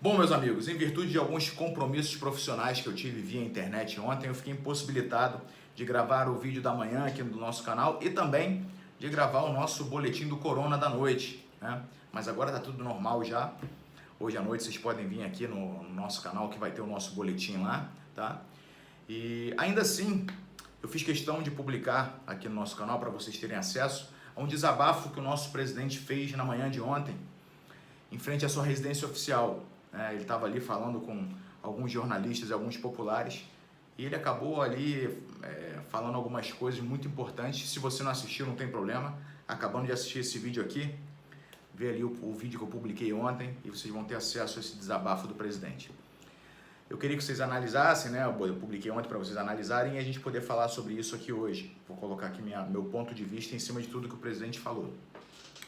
Bom, meus amigos, em virtude de alguns compromissos profissionais que eu tive via internet ontem, eu fiquei impossibilitado de gravar o vídeo da manhã aqui no nosso canal e também de gravar o nosso boletim do Corona da noite, né? Mas agora tá tudo normal já. Hoje à noite vocês podem vir aqui no nosso canal que vai ter o nosso boletim lá, tá? E ainda assim, eu fiz questão de publicar aqui no nosso canal para vocês terem acesso a um desabafo que o nosso presidente fez na manhã de ontem, em frente à sua residência oficial. Ele estava ali falando com alguns jornalistas e alguns populares e ele acabou ali falando algumas coisas muito importantes. Se você não assistiu, não tem problema, acabando de assistir esse vídeo aqui, vê ali o vídeo que eu publiquei ontem e vocês vão ter acesso a esse desabafo do presidente. Eu queria que vocês analisassem, né? Eu publiquei ontem para vocês analisarem e a gente poder falar sobre isso aqui hoje. Vou colocar aqui meu ponto de vista em cima de tudo que o presidente falou.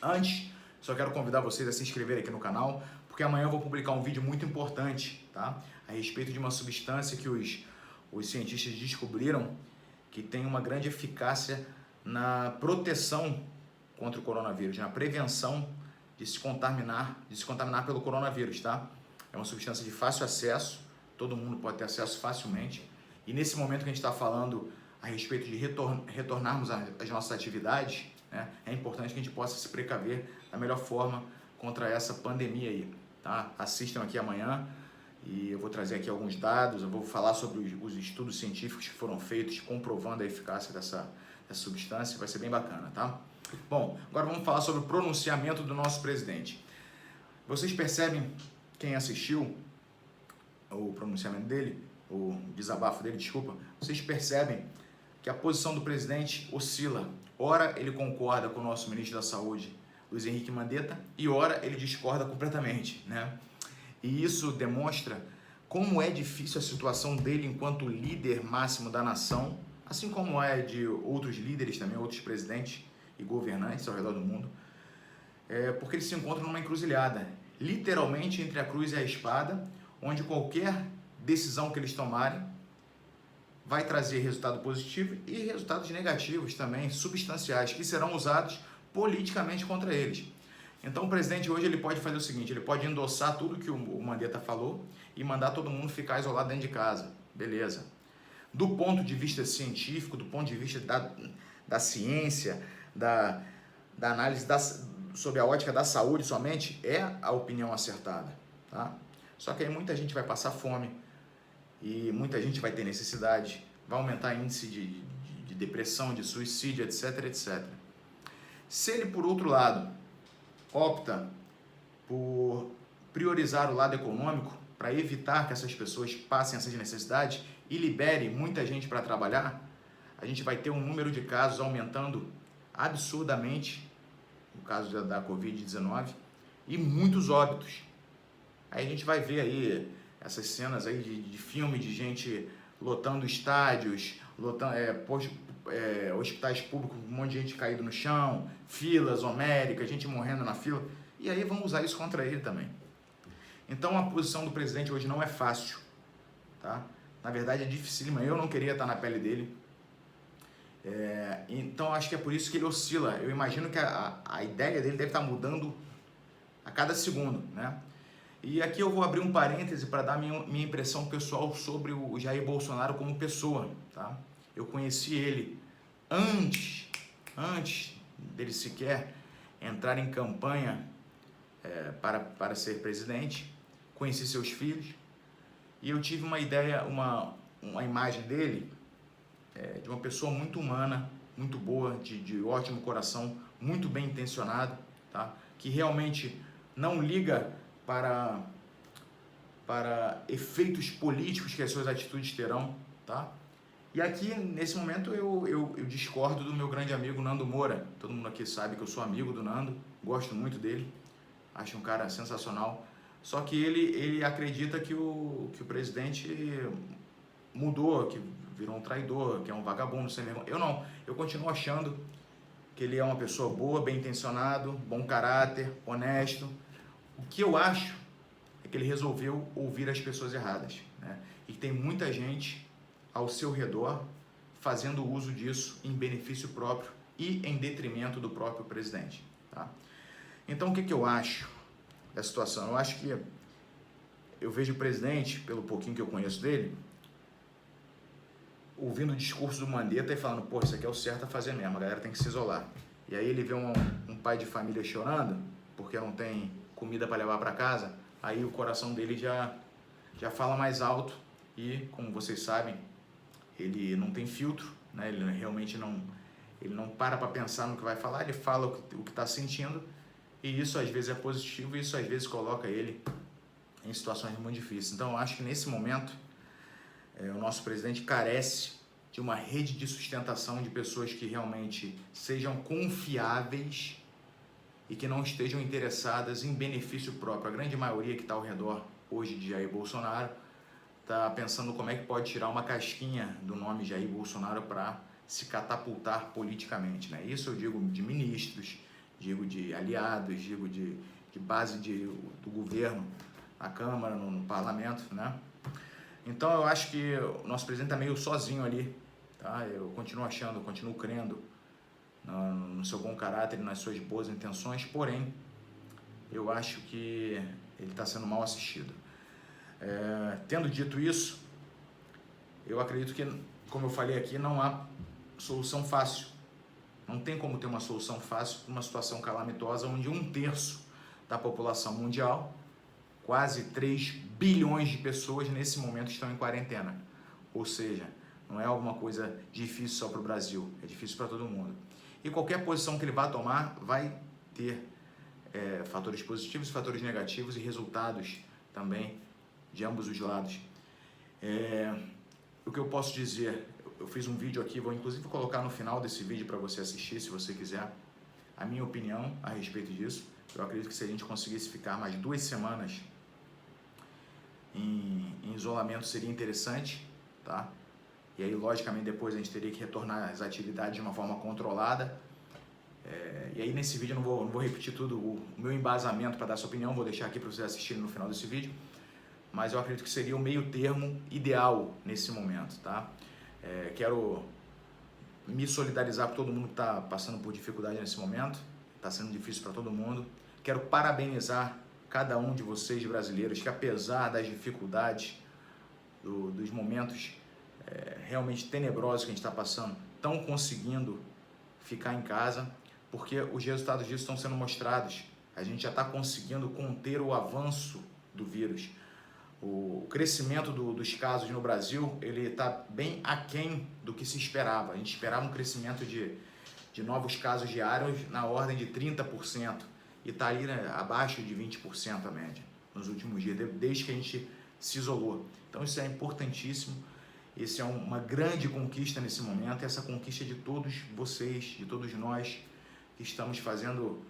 Antes, só quero convidar vocês a se inscreverem aqui no canal, porque amanhã eu vou publicar um vídeo muito importante, tá? A respeito de uma substância que os cientistas descobriram que tem uma grande eficácia na proteção contra o coronavírus, na prevenção de se contaminar pelo coronavírus, tá? É uma substância de fácil acesso, todo mundo pode ter acesso facilmente. E nesse momento que a gente está falando a respeito de retornarmos às nossas atividades, né, é importante que a gente possa se precaver da melhor forma contra essa pandemia aí, tá? Assistam aqui amanhã e eu vou trazer aqui alguns dados, eu vou falar sobre os estudos científicos que foram feitos comprovando a eficácia dessa substância, vai ser bem bacana, tá? Bom, agora vamos falar sobre o pronunciamento do nosso presidente. Vocês percebem, quem assistiu o pronunciamento dele, o desabafo dele, desculpa, vocês percebem que a posição do presidente oscila. Ora ele concorda com o nosso ministro da Saúde, Luiz Henrique Mandetta, e ora ele discorda completamente, né? E isso demonstra como é difícil a situação dele enquanto líder máximo da nação, assim como é de outros líderes também, outros presidentes e governantes ao redor do mundo, porque eles se encontram numa encruzilhada, literalmente entre a cruz e a espada, onde qualquer decisão que eles tomarem vai trazer resultado positivo e resultados negativos também, substanciais, que serão usados politicamente contra eles. Então o presidente hoje ele pode fazer o seguinte, ele pode endossar tudo que o Mandetta falou e mandar todo mundo ficar isolado dentro de casa, beleza. Do ponto de vista científico, do ponto de vista da ciência, da análise sob a ótica da saúde somente, é a opinião acertada, tá? Só que aí muita gente vai passar fome e muita gente vai ter necessidade, vai aumentar índice de depressão, de suicídio, etc, etc. Se ele, por outro lado, opta por priorizar o lado econômico para evitar que essas pessoas passem essas necessidades e libere muita gente para trabalhar, a gente vai ter um número de casos aumentando absurdamente, no caso da Covid-19, e muitos óbitos. Aí a gente vai ver aí essas cenas aí de filme de gente lotando estádios, lotando hospitais públicos, um monte de gente caído no chão, filas homéricas, gente morrendo na fila, e aí vão usar isso contra ele também. Então a posição do presidente hoje não é fácil, tá? Na verdade é dificílima, eu não queria estar na pele dele. Então acho que é por isso que ele oscila. Eu imagino que a ideia dele deve estar mudando a cada segundo, né? E aqui eu vou abrir um parêntese para dar minha impressão pessoal sobre o Jair Bolsonaro como pessoa, tá? Eu conheci ele antes dele sequer entrar em campanha para ser presidente. Conheci seus filhos e eu tive uma ideia, uma imagem dele de uma pessoa muito humana, muito boa, de ótimo coração, muito bem intencionado, tá? Que realmente não liga para efeitos políticos que as suas atitudes terão, tá? E aqui, nesse momento, eu discordo do meu grande amigo Nando Moura. Todo mundo aqui sabe que eu sou amigo do Nando, gosto muito dele, acho um cara sensacional. Só que ele acredita que o presidente mudou, que virou um traidor, que é um vagabundo sem vergonha. Eu não, eu continuo achando que ele é uma pessoa boa, bem intencionado, bom caráter, honesto. O que eu acho é que ele resolveu ouvir as pessoas erradas, né? E tem muita gente ao seu redor fazendo uso disso em benefício próprio e em detrimento do próprio presidente, tá? Então o que eu acho da situação? Eu acho que eu vejo o presidente, pelo pouquinho que eu conheço dele, ouvindo o discurso do Mandetta e falando, pô, isso aqui é o certo a fazer mesmo, a galera tem que se isolar. E aí ele vê um pai de família chorando, porque não tem comida para levar para casa, aí o coração dele já fala mais alto e, como vocês sabem, ele não tem filtro, né? Ele realmente não para pensar no que vai falar, ele fala o que está sentindo, e isso às vezes é positivo e isso às vezes coloca ele em situações muito difíceis. Então eu acho que nesse momento o nosso presidente carece de uma rede de sustentação de pessoas que realmente sejam confiáveis e que não estejam interessadas em benefício próprio. A grande maioria que está ao redor hoje de Jair Bolsonaro está pensando como é que pode tirar uma casquinha do nome Jair Bolsonaro para se catapultar politicamente, né? Isso eu digo de ministros, digo de aliados, digo de base do governo, na Câmara, no Parlamento, né? Então eu acho que o nosso presidente está meio sozinho ali, tá? Eu continuo crendo no seu bom caráter e nas suas boas intenções, porém eu acho que ele está sendo mal assistido. Tendo dito isso, eu acredito que, como eu falei aqui, não há solução fácil. Não tem como ter uma solução fácil para uma situação calamitosa onde 1/3 da população mundial, quase 3 bilhões de pessoas nesse momento estão em quarentena. Ou seja, não é alguma coisa difícil só para o Brasil, é difícil para todo mundo. E qualquer posição que ele vá tomar vai ter fatores positivos e fatores negativos e resultados também de ambos os lados. O que eu posso dizer, eu fiz um vídeo aqui, vou inclusive colocar no final desse vídeo para você assistir, se você quiser, a minha opinião a respeito disso. Eu acredito que se a gente conseguisse ficar mais 2 semanas em isolamento seria interessante, tá? E aí, logicamente, depois a gente teria que retornar às atividades de uma forma controlada. E aí, nesse vídeo, eu não vou repetir tudo o meu embasamento para dar essa opinião, vou deixar aqui para vocês assistirem no final desse vídeo. Mas eu acredito que seria o meio termo ideal nesse momento, tá? Quero me solidarizar com todo mundo que está passando por dificuldade nesse momento. Está sendo difícil para todo mundo. Quero parabenizar cada um de vocês brasileiros que, apesar das dificuldades, dos momentos realmente tenebrosos que a gente está passando, estão conseguindo ficar em casa, porque os resultados disso estão sendo mostrados. A gente já está conseguindo conter o avanço do vírus. O crescimento dos casos no Brasil, ele está bem aquém do que se esperava. A gente esperava um crescimento de novos casos diários na ordem de 30%, e está ali, né, abaixo de 20% a média nos últimos dias, desde que a gente se isolou. Então isso é importantíssimo, isso é uma grande conquista nesse momento, e essa conquista é de todos vocês, de todos nós que estamos fazendo,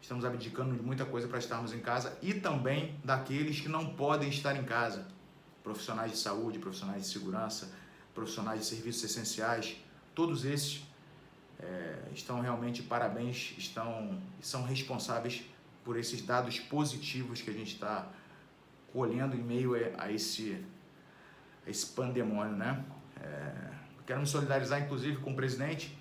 estamos abdicando de muita coisa para estarmos em casa, e também daqueles que não podem estar em casa, profissionais de saúde, profissionais de segurança, profissionais de serviços essenciais, todos esses estão realmente de parabéns, são responsáveis por esses dados positivos que a gente está colhendo em meio a esse pandemônio, né? Quero me solidarizar, inclusive, com o presidente.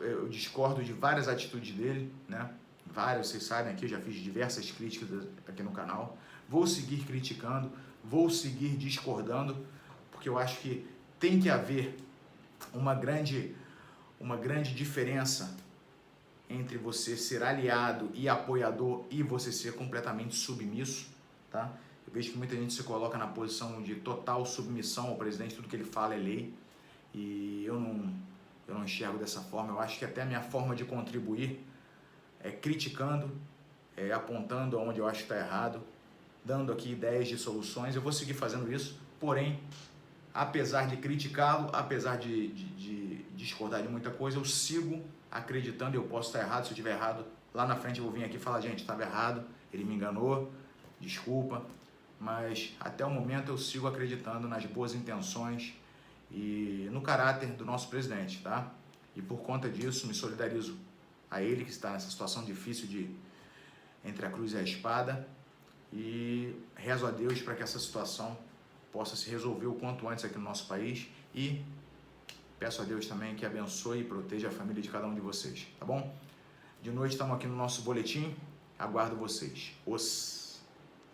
Eu discordo de várias atitudes dele, né? Várias, vocês sabem aqui, eu já fiz diversas críticas aqui no canal. Vou seguir criticando, vou seguir discordando, porque eu acho que tem que haver uma grande diferença entre você ser aliado e apoiador e você ser completamente submisso, tá? Eu vejo que muita gente se coloca na posição de total submissão ao presidente, tudo que ele fala é lei, e eu não enxergo dessa forma. Eu acho que até a minha forma de contribuir é criticando, apontando onde eu acho que está errado, dando aqui ideias de soluções. Eu vou seguir fazendo isso, porém, apesar de criticá-lo, apesar de discordar de muita coisa, eu sigo acreditando. Eu posso estar errado, se eu estiver errado, lá na frente eu vou vir aqui e falar, gente, estava errado, ele me enganou, desculpa, mas até o momento eu sigo acreditando nas boas intenções e no caráter do nosso presidente, tá? E por conta disso me solidarizo a ele que está nessa situação difícil entre a cruz e a espada, e rezo a Deus para que essa situação possa se resolver o quanto antes aqui no nosso país, e peço a Deus também que abençoe e proteja a família de cada um de vocês, tá bom? De noite estamos aqui no nosso boletim, Aguardo vocês. Os